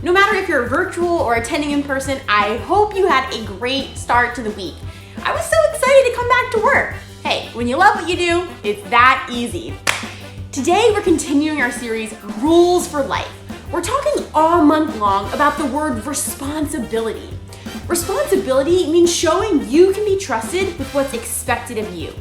No matter if you're virtual or attending in person, I hope you had a great start to the week. I was so excited to come back to work. Hey, when you love what you do, it's that easy. Today, we're continuing our series, Rules for Life. We're talking all month long about the word responsibility. Responsibility means showing you can be trusted with what's expected of you.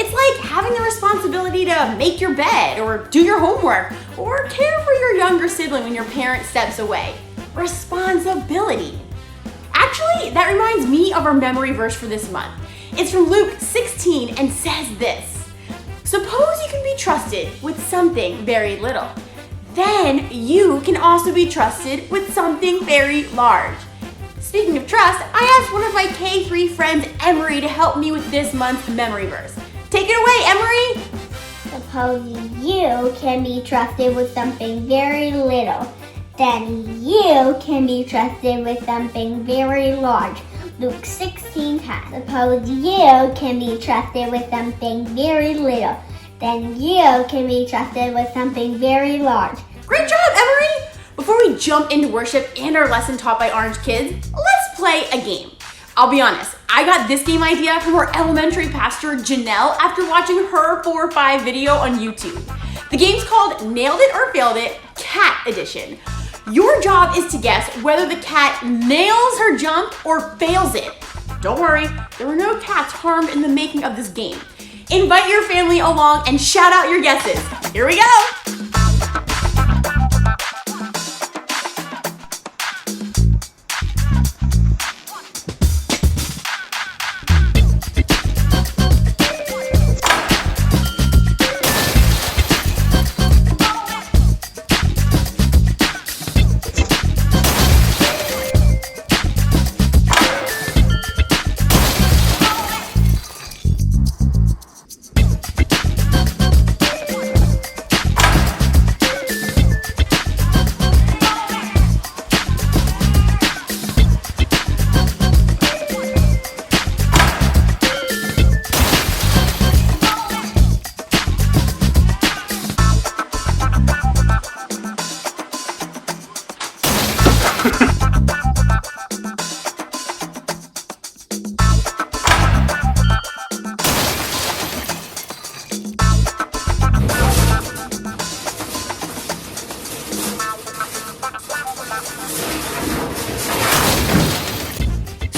It's like having the responsibility to make your bed or do your homework or care for your younger sibling when your parent steps away. Responsibility. Actually, that reminds me of our memory verse for this month. It's from Luke 16 and says this: suppose you can be trusted with something very little. Then you can also be trusted with something very large. Speaking of trust, I asked one of my K3 friends, Emery, to help me with this month's memory verse. Take it away, Emery! Suppose you can be trusted with something very little. Then you can be trusted with something very large. Luke 16:10. Suppose you can be trusted with something very little. Then you can be trusted with something very large. Great job, Emery! Before we jump into worship and our lesson taught by Orange Kids, let's play a game. I'll be honest, I got this game idea from our elementary pastor, Janelle, after watching her 4-5 video on YouTube. The game's called Nailed It or Failed It, Cat Edition. Your job is to guess whether the cat nails her jump or fails it. Don't worry, there were no cats harmed in the making of this game. Invite your family along and shout out your guesses. Here we go!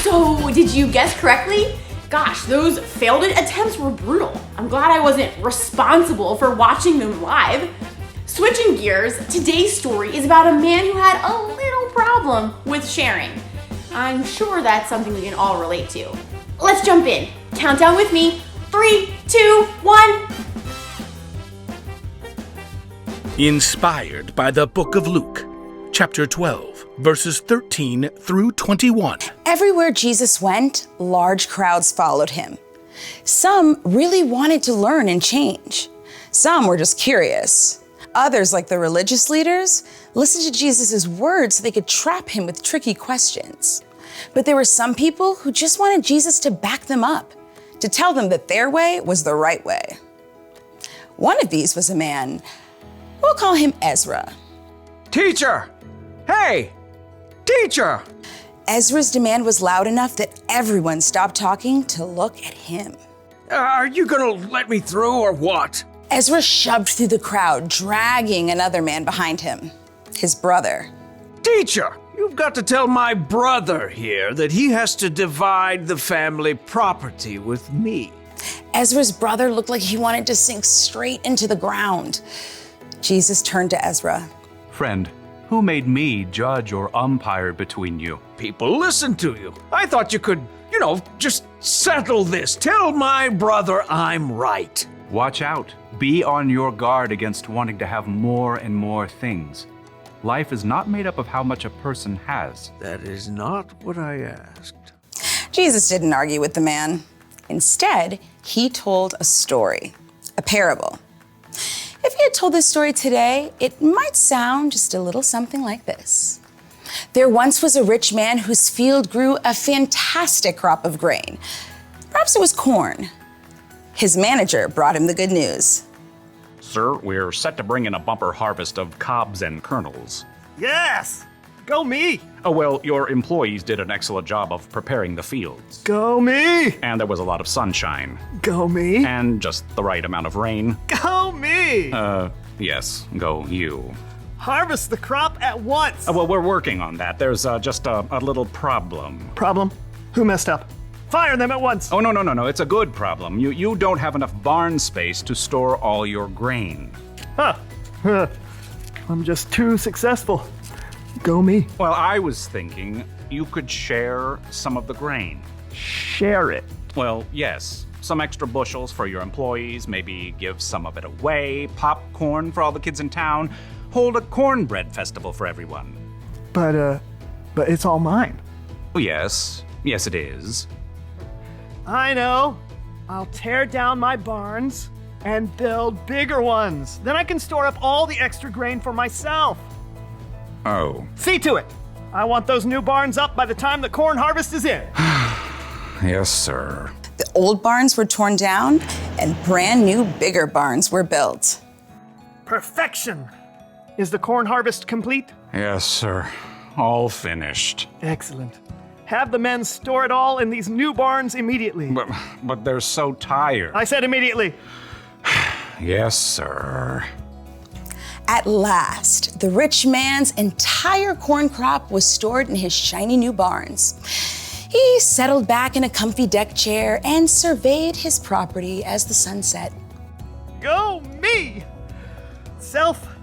So, did you guess correctly? Gosh, those failed it attempts were brutal. I'm glad I wasn't responsible for watching them live. Switching gears, today's story is about a man who had a little problem with sharing. I'm sure that's something we can all relate to. Let's jump in. Countdown with me. 3, 2, 1. Inspired by the book of Luke, chapter 12, verses 13 through 21. Everywhere Jesus went, large crowds followed him. Some really wanted to learn and change. Some were just curious. Others, like the religious leaders, listened to Jesus' words so they could trap him with tricky questions. But there were some people who just wanted Jesus to back them up, to tell them that their way was the right way. One of these was a man, we'll call him Ezra. Teacher! Hey! Teacher! Ezra's demand was loud enough that everyone stopped talking to look at him. Are you gonna let me through or what? Ezra shoved through the crowd, dragging another man behind him, his brother. Teacher, you've got to tell my brother here that he has to divide the family property with me. Ezra's brother looked like he wanted to sink straight into the ground. Jesus turned to Ezra. Friend, who made me judge or umpire between you? People listen to you. I thought you could, just settle this. Tell my brother I'm right. Watch out. Be on your guard against wanting to have more and more things. Life is not made up of how much a person has. That is not what I asked. Jesus didn't argue with the man. Instead, he told a story, a parable. If he had told this story today, it might sound just a little something like this. There once was a rich man whose field grew a fantastic crop of grain. Perhaps it was corn. His manager brought him the good news. Sir, we're set to bring in a bumper harvest of cobs and kernels. Yes! Go me! Oh, well, your employees did an excellent job of preparing the fields. Go me! And there was a lot of sunshine. Go me! And just the right amount of rain. Go me! Yes, go you. Harvest the crop at once! Well, we're working on that. There's just a little problem. Problem? Who messed up? Fire them at once! Oh, no. It's a good problem. You don't have enough barn space to store all your grain. Huh. I'm just too successful. Go me. Well, I was thinking you could share some of the grain. Share it. Well, yes. Some extra bushels for your employees, maybe give some of it away, popcorn for all the kids in town, hold a cornbread festival for everyone. But it's all mine. Oh, yes. Yes, it is. I know. I'll tear down my barns and build bigger ones. Then I can store up all the extra grain for myself. Oh. See to it. I want those new barns up by the time the corn harvest is in. Yes, sir. The old barns were torn down and brand new, bigger barns were built. Perfection. Is the corn harvest complete? Yes, sir. All finished. Excellent. Have the men store it all in these new barns immediately. But they're so tired. I said immediately. Yes, sir. At last, the rich man's entire corn crop was stored in his shiny new barns. He settled back in a comfy deck chair and surveyed his property as the sun set. Go me! Self,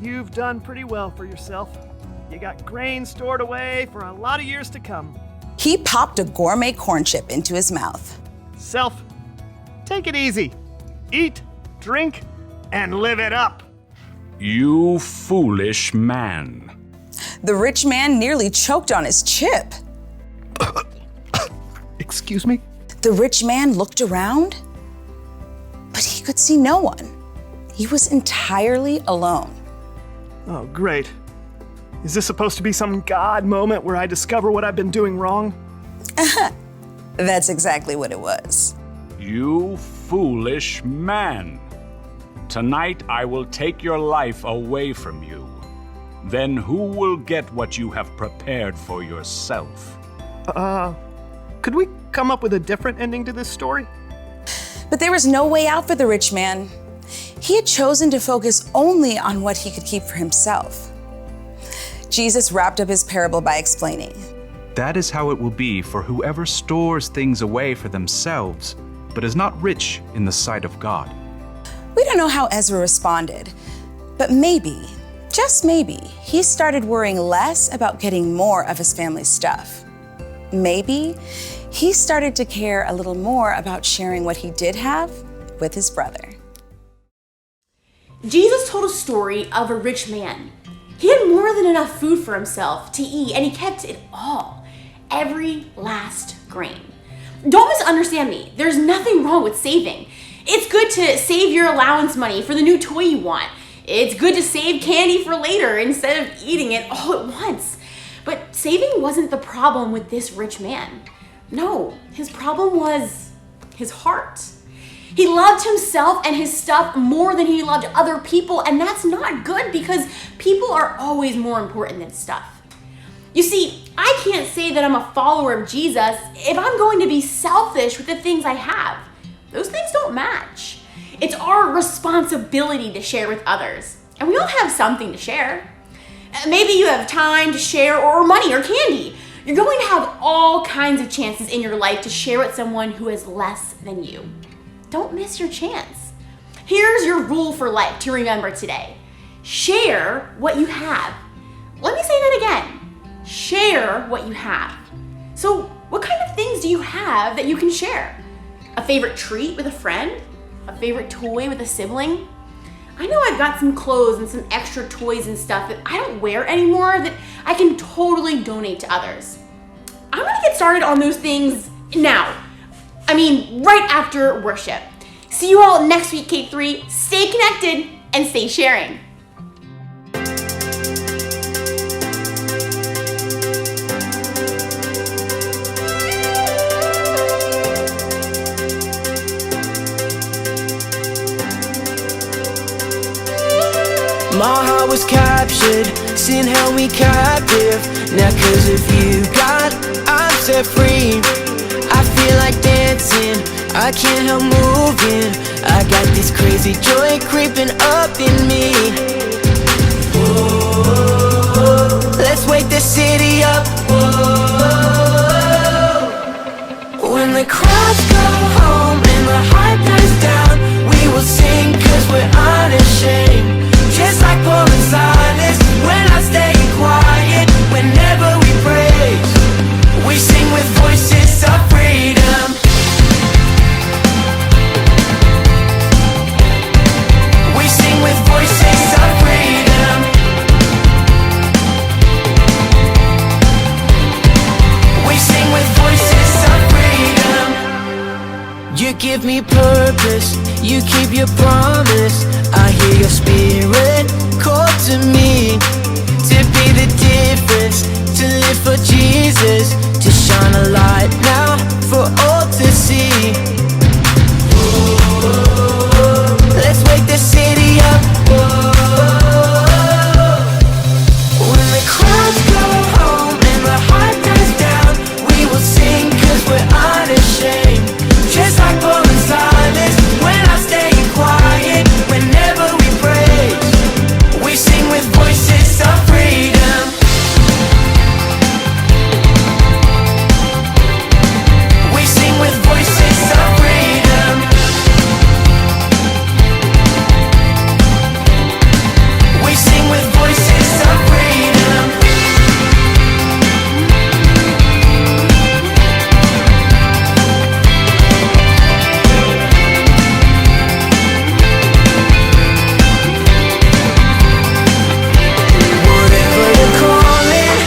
you've done pretty well for yourself. You got grain stored away for a lot of years to come. He popped a gourmet corn chip into his mouth. Self, take it easy. Eat, drink, and live it up. You foolish man. The rich man nearly choked on his chip. Excuse me? The rich man looked around, but he could see no one. He was entirely alone. Oh, great. Is this supposed to be some God moment where I discover what I've been doing wrong? That's exactly what it was. You foolish man. Tonight I will take your life away from you. Then who will get what you have prepared for yourself? Could we come up with a different ending to this story? But there was no way out for the rich man. He had chosen to focus only on what he could keep for himself. Jesus wrapped up his parable by explaining, That is how it will be for whoever stores things away for themselves, but is not rich in the sight of God. We don't know how Ezra responded, but maybe, just maybe, he started worrying less about getting more of his family's stuff. Maybe he started to care a little more about sharing what he did have with his brother. Jesus told a story of a rich man. He had more than enough food for himself to eat, and he kept it all, every last grain. Don't misunderstand me. There's nothing wrong with saving. It's good to save your allowance money for the new toy you want. It's good to save candy for later instead of eating it all at once. But saving wasn't the problem with this rich man. No, his problem was his heart. He loved himself and his stuff more than he loved other people, and that's not good because people are always more important than stuff. You see, I can't say that I'm a follower of Jesus if I'm going to be selfish with the things I have. Those things don't match. It's our responsibility to share with others, and we all have something to share. Maybe you have time to share or money or candy. You're going to have all kinds of chances in your life to share with someone who has less than you. Don't miss your chance. Here's your rule for life to remember today. Share what you have. Let me say that again. Share what you have. So, what kind of things do you have that you can share? A favorite treat with a friend? A favorite toy with a sibling? I know I've got some clothes and some extra toys and stuff that I don't wear anymore that I can totally donate to others. I'm gonna get started on those things now. Right after worship. See you all next week, K3. Stay connected and stay sharing. My heart was captured, sin held me captive. Now 'cause of you, God, I'm set free. I feel like dancing, I can't help moving. I got this crazy joy creeping up in me. Whoa, let's wake the city up. Whoa. When the crowds go home and the hype dies down, we will sing 'cause we're unashamed. Just like Paul and Silas, we're not staying quiet. Whenever we praise, we sing with voices of freedom. We sing with voices of freedom. We sing with voices of freedom. You give me purpose, you keep your promise. I hear your spirit call to me, to be the difference, to live for Jesus, to shine a light now for all to see. Whoa, let's wake the city up. Whoa. When the crowds go home and the hype dies down, we will sing 'cause we're unashamed. Just like Paul and Silas, we're not staying quiet. Whenever we praise, we sing with voices of freedom. We sing with voices of freedom. We sing with voices of freedom. Whatever the calling,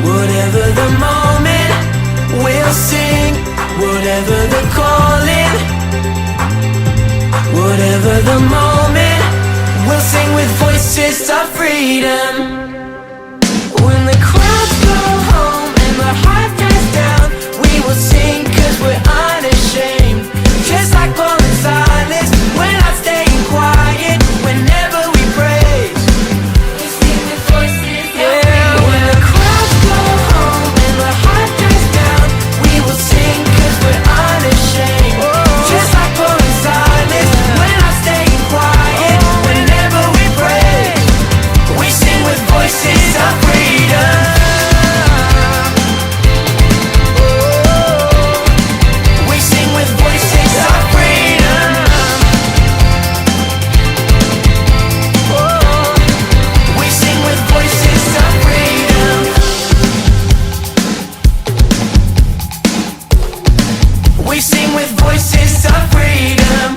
whatever the moment, we'll sing. Whatever the calling, whatever the moment, we'll sing with voices of freedom. When the crowds go home and the hype dies down, we will sing 'cause we're unashamed. Just like Paul and Silas, we're not staying quiet. Whenever we praise, we sing with voices of freedom. When the crowds go home and the hype dies down, we will sing 'cause we're unashamed. Just like Paul and Silas, we're not staying quiet. Whenever we praise, we sing with voices of freedom. We sing with voices of freedom. We sing with voices of freedom. We sing with voices of freedom.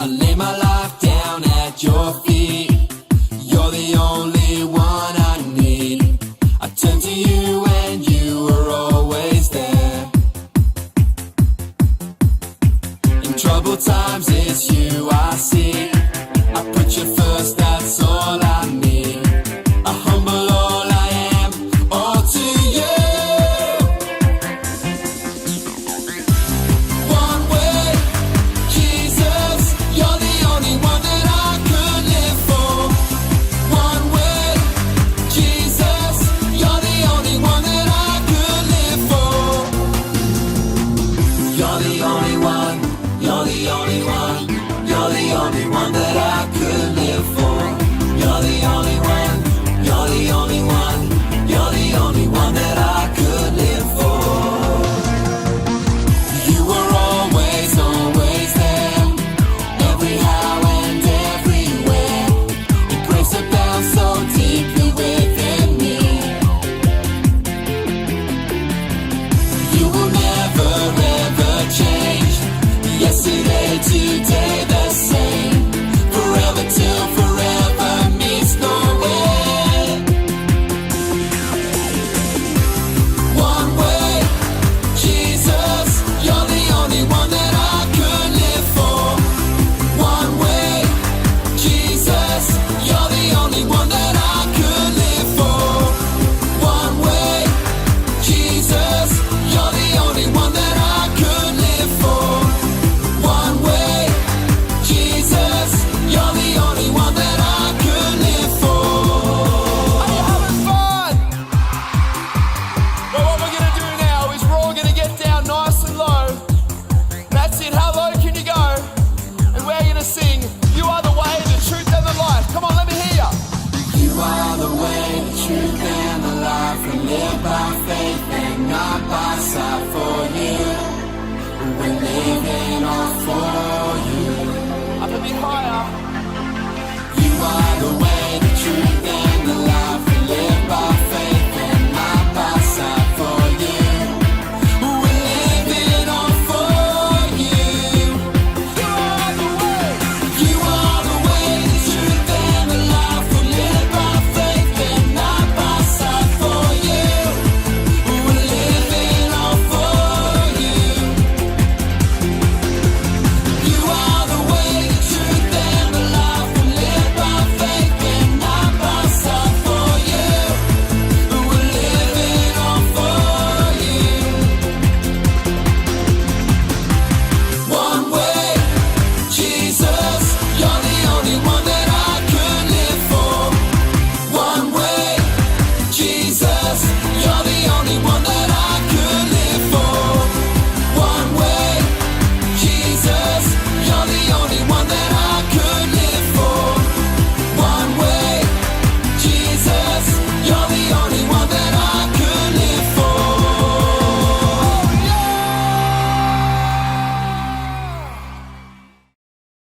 I lay my life down at your feet. You're the only one I need. I turn to you and you are always there. In troubled times it's you I see. I put you first, that's all I need.